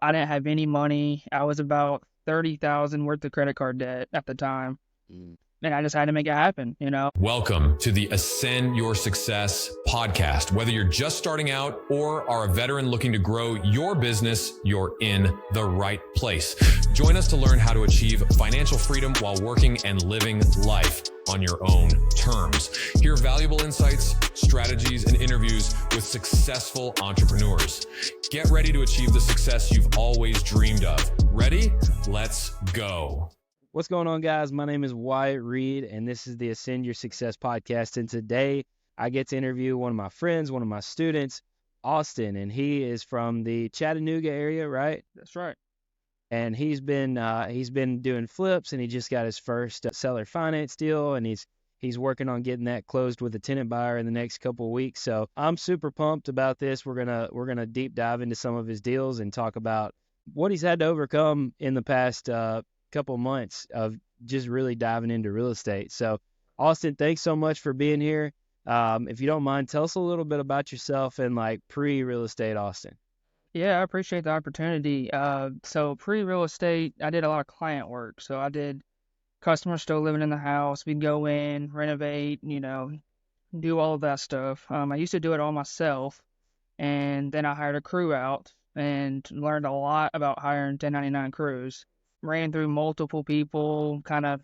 I didn't have any money. I was about 30,000 worth of credit card debt at the time. Mm. And I just had to make it happen. Welcome to the Ascend Your Success podcast. Whether you're just starting out or are a veteran looking to grow your business, you're in the right place. Join us to learn how to achieve financial freedom while working and living life on your own terms. Hear valuable insights, strategies, and interviews with successful entrepreneurs. Get ready to achieve the success you've always dreamed of. Ready? Let's go. What's going on, guys? My name is Wyatt Reed, and this is the Ascend Your Success podcast. And today I get to interview one of my friends, one of my students, Austin, and he is from the Chattanooga area, right? That's right. And he's been doing flips, and he just got his first seller finance deal, and he's working on getting that closed with a tenant buyer in the next couple of weeks. So I'm super pumped about this. We're gonna deep dive into some of his deals and talk about what he's had to overcome in the past couple months of just really diving into real estate. So Austin, thanks so much for being here. If you don't mind, tell us a little bit about yourself and like pre-real estate Austin. Yeah, I appreciate the opportunity. So pre-real estate, I did a lot of client work. So I did customers still living in the house. We'd go in, renovate, do all of that stuff. I used to do it all myself, and then I hired a crew out and learned a lot about hiring 1099 crews. Ran through multiple people, kind of,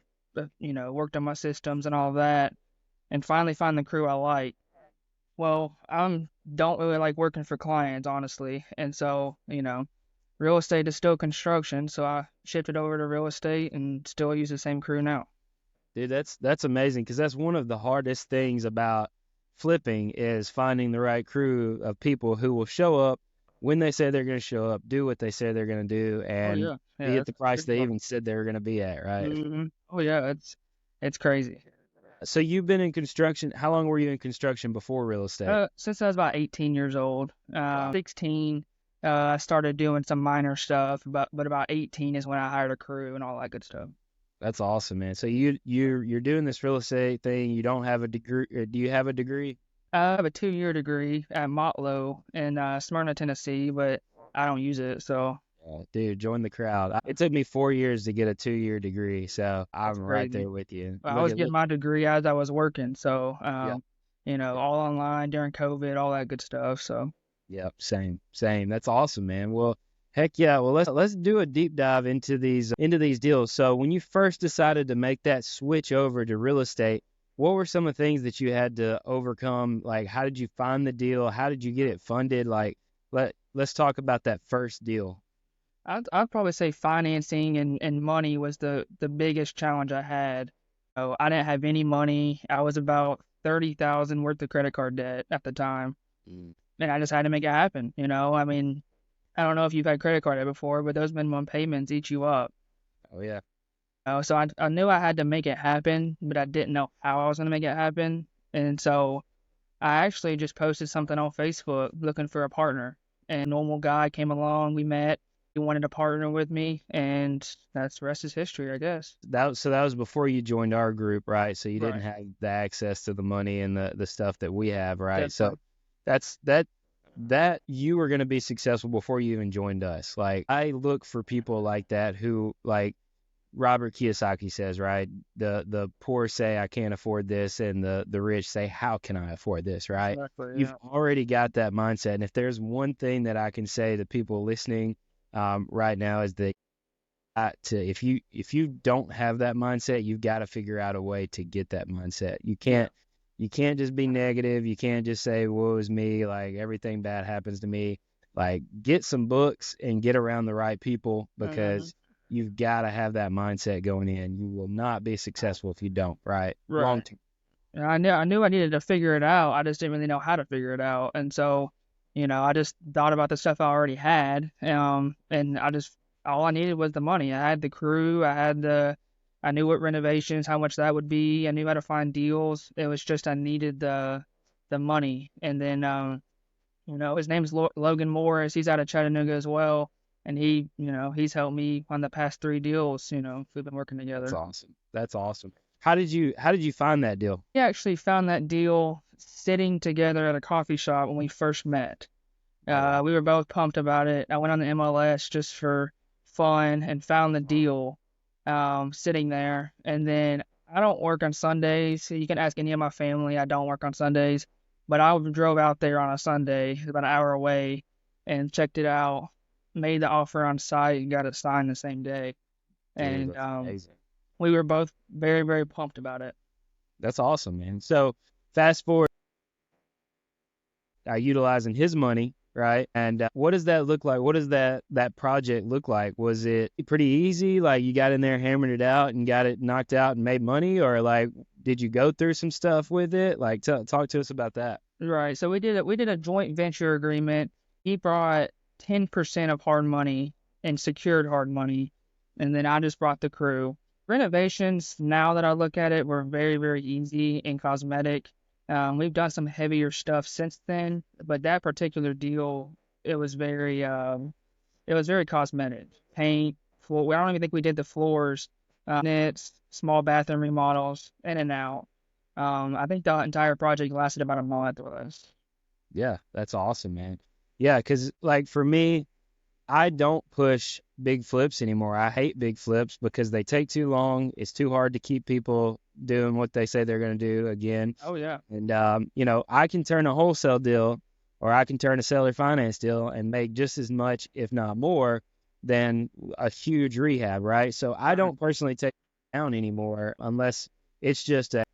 worked on my systems and all of that, and finally find the crew I like. Well, I don't really like working for clients, honestly, and so, real estate is still construction, so I shifted over to real estate and still use the same crew now. Dude, that's amazing because that's one of the hardest things about flipping is finding the right crew of people who will show up when they say they're going to show up, do what they say they're going to do, Oh and yeah, be at the that's price pretty they hard. even said they were going to be at, right? Oh yeah, it's crazy. So you've been in construction. How long were you in construction before real estate? Since I was about 18 years old, 16, I started doing some minor stuff, but about 18 is when I hired a crew and all that good stuff. That's awesome, man. So you're doing this real estate thing. You don't have a degree. Do you have a degree? I have a 2-year degree at Motlow in Smyrna, Tennessee, but I don't use it, so Dude, join the crowd. It took me 4 years to get a 2-year degree, so that's I'm right crazy. there with you. I was getting my degree as I was working, so Yeah, all online during COVID, all that good stuff. So yeah, same. That's awesome, man. Well, heck yeah. Well, let's do a deep dive into these deals. So when you first decided to make that switch over to real estate, what were some of the things that you had to overcome? Like, how did you find the deal? How did you get it funded? Like, let's talk about that first deal. I'd probably say financing and money was the biggest challenge I had. So I didn't have any money. I was about 30,000 worth of credit card debt at the time, Mm. and I just had to make it happen. I mean, I don't know if you've had credit card debt before, but those minimum payments eat you up. Oh yeah. So I knew I had to make it happen, but I didn't know how I was going to make it happen. And so I actually just posted something on Facebook looking for a partner. And a normal guy came along, we met, he wanted to partner with me, and that's the rest is history, I guess. So that was before you joined our group, right? So you didn't Right. have the access to the money and the stuff that we have, right? So Definitely. that you were going to be successful before you even joined us. Like I look for people like that who like Robert Kiyosaki says, right? The poor say I can't afford this and the rich say how can I afford this, right? Exactly, You've yeah. already got that mindset. And if there's one thing that I can say to people listening right now is that if you don't have that mindset, you've got to figure out a way to get that mindset. Yeah. You can't just be negative. You can't just say woe is me, like everything bad happens to me. Like get some books and get around the right people hmm because you've got to have that mindset going in. You will not be successful if you don't, right? Long Right. term. And I knew I needed to figure it out. I just didn't really know how to figure it out. And so, I just thought about the stuff I already had. And all I needed was the money. I had the crew, I knew what renovations, how much that would be. I knew how to find deals. It was just I needed the money. And then, his name's Logan Morris. He's out of Chattanooga as well. And he's helped me on the past 3 deals. We've been working That's together. awesome. That's awesome. How did you find that deal? We actually found that deal sitting together at a coffee shop when we first met. Oh, wow. We were both pumped about it. I went on the MLS just for fun and found the deal sitting there. And then I don't work on Sundays. You can ask any of my family. I don't work on Sundays. But I drove out there on a Sunday, about an hour away, and checked it out, made the offer on site, and got it signed the same day. Dude, And that's amazing. we were both very, very pumped about it. That's awesome, man. So fast forward, utilizing his money, right? And what does that look like? What does that project look like? Was it pretty easy? Like you got in there, hammered it out, and got it knocked out and made money, or like did you go through some stuff with it? Like talk to us about that. Right. So we did a joint venture agreement. He brought 10% of hard money and secured hard money, and then I just brought the crew. Renovations, now that I look at it, were very, very easy and cosmetic. We've done some heavier stuff since then, but that particular deal, it was very cosmetic. Paint, floor. I don't even think we did the floors. Units, small bathroom remodels, in and out. I think the entire project lasted about a month with us. Yeah, that's awesome, man. Yeah, because like for me, I don't push big flips anymore. I hate big flips because they take too long. It's too hard to keep people doing what they say they're going to do again. Oh yeah. And, I can turn a wholesale deal or I can turn a seller finance deal and make just as much, if not more, than a huge rehab, right? So I Right. don't personally take it down anymore unless it's just a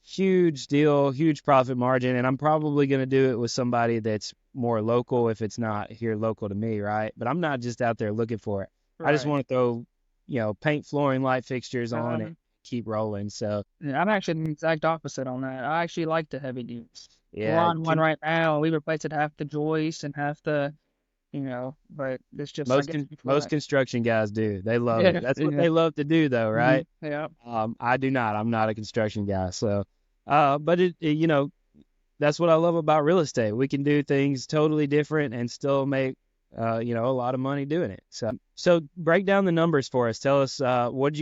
huge deal, huge profit margin. And I'm probably going to do it with somebody that's more local if it's not here local to me, right? But I'm not just out there looking for it. I just Right. want to throw, paint flooring, light fixtures on it, Um, keep rolling. So, yeah, I'm actually the exact opposite on that. I actually like the heavy duties. We're yeah, on one right now. We replaced half the joist and half but it's just, I guess, before most that. construction guys do. They love it. Yeah, That's what yeah. they love to do, though, Hmm. right? Yeah. I do not. I'm not a construction guy. So, but that's what I love about real estate. We can do things totally different and still make, a lot of money doing it. So break down the numbers for us. Tell us, what'd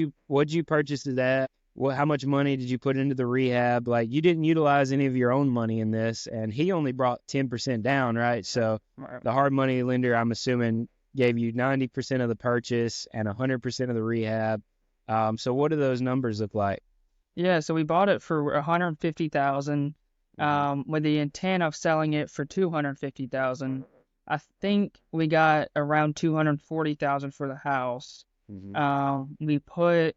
you purchase it at? How much money did you put into the rehab? Like you didn't utilize any of your own money in this, and he only brought 10% down, right? So Right. the hard money lender, I'm assuming, gave you 90% of the purchase and 100% of the rehab. So what do those numbers look like? Yeah, so we bought it for 150,000, Hmm. with the intent of selling it for 250,000. I think we got around 240,000 for the house. Hmm. We put,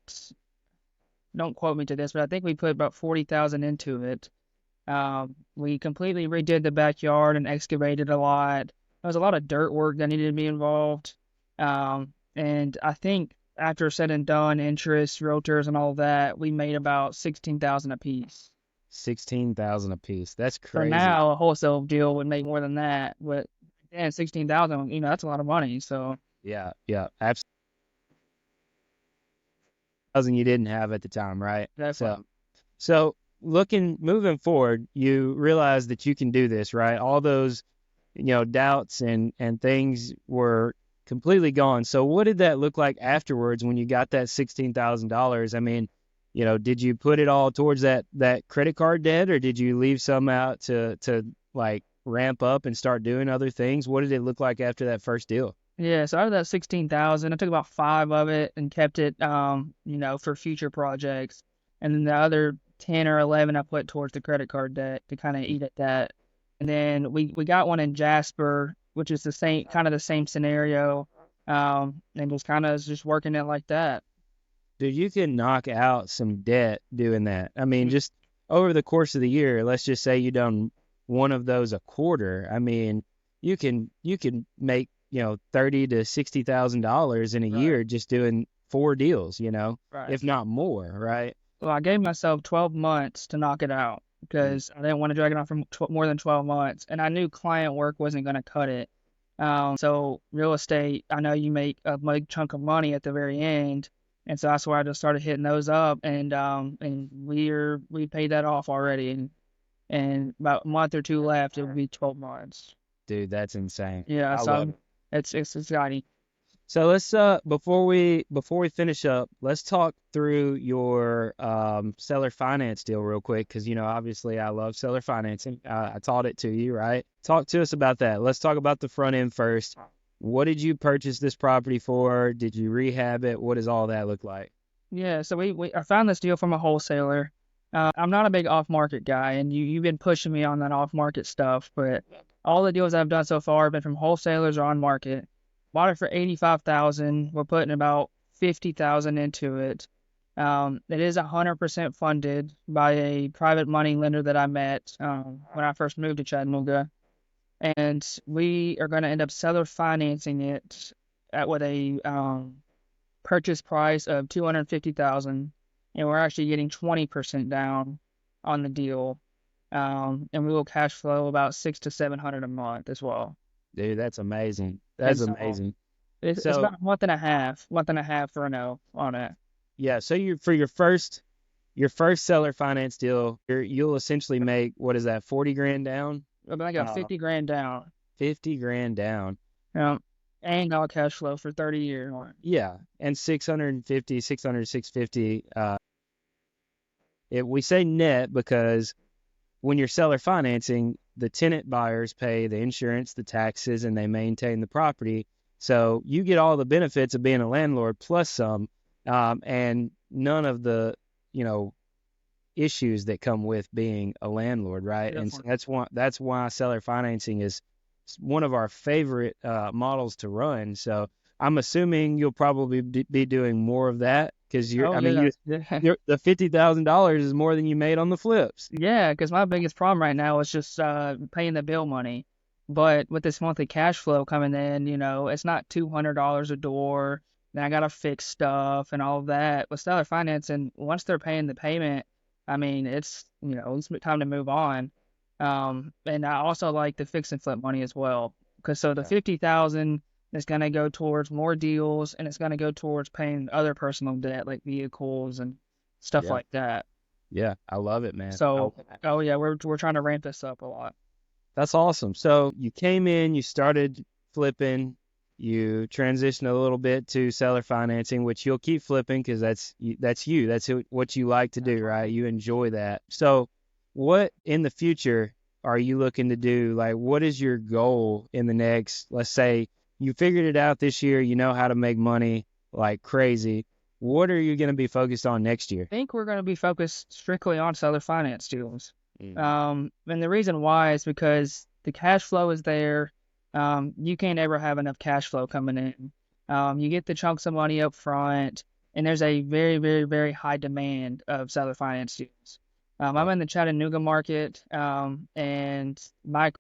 don't quote me to this, but I think we put about 40,000 into it. We completely redid the backyard and excavated a lot. There was a lot of dirt work that needed to be involved. And I think after said and done, interest, realtors, and all that, we made about 16,000 a piece. 16,000 a piece. That's So crazy. now a wholesale deal would make more than that. But yeah, 16,000, that's a lot of money. So Yeah, yeah, absolutely. You didn't have at the time, right? definitely. So moving forward, you realize that you can do this, right? All those, doubts and things were completely gone. So what did that look like afterwards when you got that $16,000? I mean, did you put it all towards that credit card debt, or did you leave some out to like ramp up and start doing other things? What did it look like after that first deal? Yeah, so out of that 16,000, I took about five of it and kept it, for future projects. And then the other 10 or 11 I put towards the credit card debt to kind of eat at that. And then we got one in Jasper, which is kind of the same scenario. And just kind of just working it like that. Dude, you can knock out some debt doing that. I mean, Mhm. just over the course of the year, let's just say you done one of those a quarter. I mean, you can make, $30,000 to $60,000 in a Right, year just doing four deals, right. if not more, right? Well, I gave myself 12 months to knock it out Mm. because I didn't want to drag it on for more than 12 months. And I knew client work wasn't going to cut it. So real estate, I know you make a big chunk of money at the very end. And so that's why I just started hitting those up. And we paid that off already. And about a month or two left, it would be 12 months. Dude, that's insane. Yeah, I so love it. it's exciting. So let's before we finish up, let's talk through your seller finance deal real quick because obviously I love seller financing. I taught it to you, right? Talk to us about that. Let's talk about the front end first. What did you purchase this property for? Did you rehab it? What does all that look like? Yeah, so I found this deal from a wholesaler. I'm not a big off-market guy, and you've been pushing me on that off-market stuff, but all the deals I've done so far have been from wholesalers or on market. Bought it for 85,000. We're putting about 50,000 into it. It is 100% funded by a private money lender that I met when I first moved to Chattanooga, and we are going to end up seller financing it with a purchase price of 250,000, and we're actually getting 20% down on the deal. And we will cash flow about 600 to 700 a month as well. Dude, that's amazing. And That's so amazing. it's So about a month and a half for a no on it. yeah, so for your first seller finance deal, you'll essentially make, what is that, 40 grand down? But I got Uh, 50 grand down. 50 grand down. Um, and all cash flow for 30 years on it. Yeah, and 650, 650. We say net because when you're seller financing, the tenant buyers pay the insurance, the taxes, and they maintain the property. So you get all the benefits of being a landlord plus some, and none of the, you know, issues that come with being a landlord, right? And so Definitely. that's why seller financing is one of our favorite models to run. So I'm assuming you'll probably be doing more of that because Oh I mean, yeah, yeah. the $50,000 is more than you made on the flips. Yeah, because my biggest problem right now is just paying the bill money. But with this monthly cash flow coming in, it's not $200 a door. Then I gotta fix stuff and all of that. With seller financing, once they're paying the payment, I mean, it's time to move on. And I also like the fix and flip money as well, because so the Yeah. 50,000 is gonna go towards more deals, and it's gonna go towards paying other personal debt like vehicles and stuff Yeah. like that. Yeah. I love it, man. So, oh yeah, we're trying to ramp this up a lot. That's awesome. So you came in, you started flipping, you transitioned a little bit to seller financing, which you'll keep flipping because that's you. That's what you like to do, right? You enjoy that. So what in the future are you looking to do? Like, what is your goal in the next, let's say you figured it out this year, you know how to make money like crazy. What are you going to be focused on next year? I think we're going to be focused strictly on seller finance deals. Mm. And the reason why is because the cash flow is there. You can't ever have enough cash flow coming in. You get the chunks of money up front, and there's a very, very, very high demand of seller finance deals. I'm Yeah. in the Chattanooga market, and Mike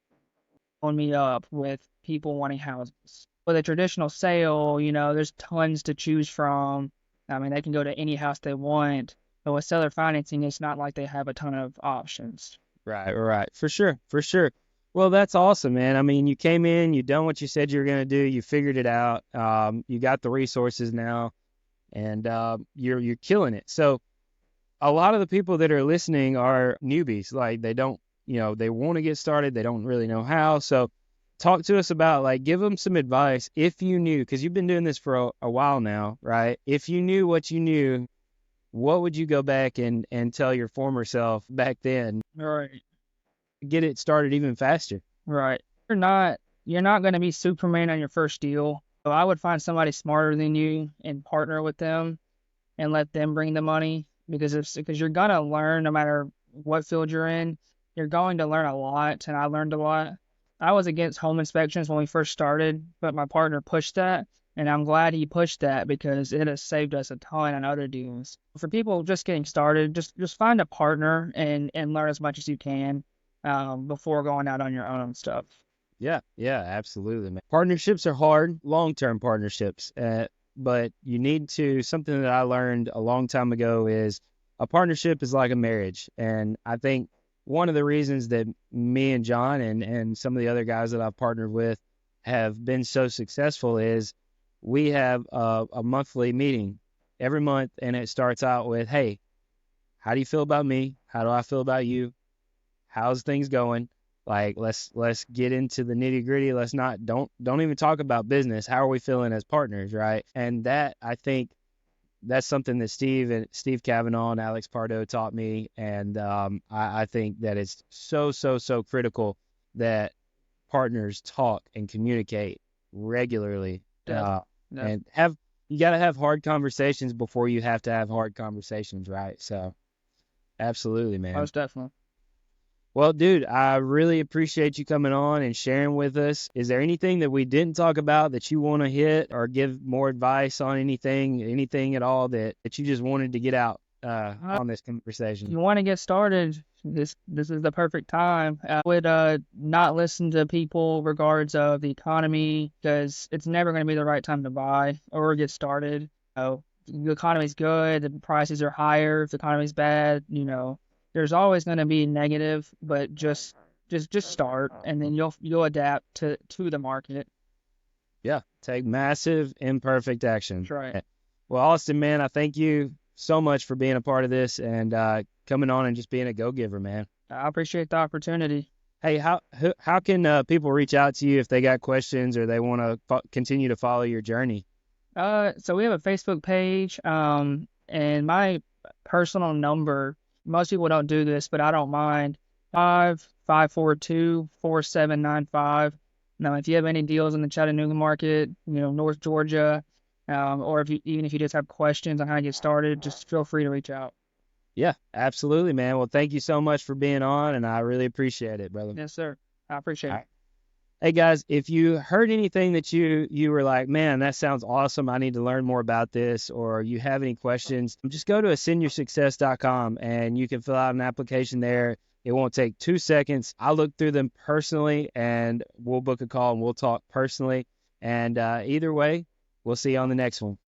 phoned me up with people wanting houses. With a traditional sale, there's tons to choose from. I mean, they can go to any house they want, but with seller financing, it's not like they have a ton of options. Right, right. For sure, for sure. Well, that's awesome, man. I mean, you came in, you done what you said you were going to do, you figured it out. You got the resources now, and you're killing it. So a lot of the people that are listening are newbies. Like they don't, they want to get started, they don't really know how. So talk to us about like give them some advice if you knew, because you've been doing this for a while now, right? If you knew what you knew, what would you go back and tell your former self back then? Right. Get it started even faster. Right. You're not going to be Superman on your first deal. So I would find somebody smarter than you and partner with them and let them bring the money, because you're gonna learn no matter what field you're in. You're going to learn a lot, and I learned a lot. I was against home inspections when we first started, but my partner pushed that, and I'm glad he pushed that because it has saved us a ton on other deals. For people just getting started, just find a partner and learn as much as you can before going out on your own and stuff. Yeah, yeah, absolutely, man. Partnerships are hard, long-term partnerships, but you need to, something that I learned a long time ago is a partnership is like a marriage. And I think one of the reasons that me and John and some of the other guys that I've partnered with have been so successful is we have a monthly meeting every month, and it starts out with, hey, how do you feel about me? How do I feel about you? How's things going? Like let's get into the nitty gritty. Let's not don't even talk about business. How are we feeling as partners, right? And that, I think, that's something that Steve Cavanaugh and Alex Pardo taught me, and I think that it's so critical that partners talk and communicate regularly, Def, def, and you got to have hard conversations before you have to have hard conversations, right? So, absolutely, man. most definitely. Well, dude, I really appreciate you coming on and sharing with us. Is there anything that we didn't talk about that you want to hit, or give more advice on anything at all that you just wanted to get out on this If conversation? you want to get started, this is the perfect time. I would not listen to people regards of the economy, because it's never going to be the right time to buy or get started. The economy's good, the prices are higher. If the economy's bad, there's always going to be negative, but just start, and then you'll adapt to the market. Yeah, take massive imperfect action. That's right. Well, Austin, man, I thank you so much for being a part of this and coming on and just being a go-giver, man. I appreciate the opportunity. Hey, how can people reach out to you if they got questions or they want to continue to follow your journey? So we have a Facebook page, and my personal number, most people don't do this, but I don't mind, 542-4795. Now, if you have any deals in the Chattanooga market, North Georgia, or even if you just have questions on how to get started, just feel free to reach out. Yeah, absolutely, man. Well, thank you so much for being on, and I really appreciate it, brother. Yes, sir. I appreciate it. Hey, guys, if you heard anything that you were like, man, that sounds awesome, I need to learn more about this, or you have any questions, just go to ascendyoursuccess.com and you can fill out an application there. It won't take 2 seconds. I'll look through them personally, and we'll book a call and we'll talk personally. And either way, we'll see you on the next one.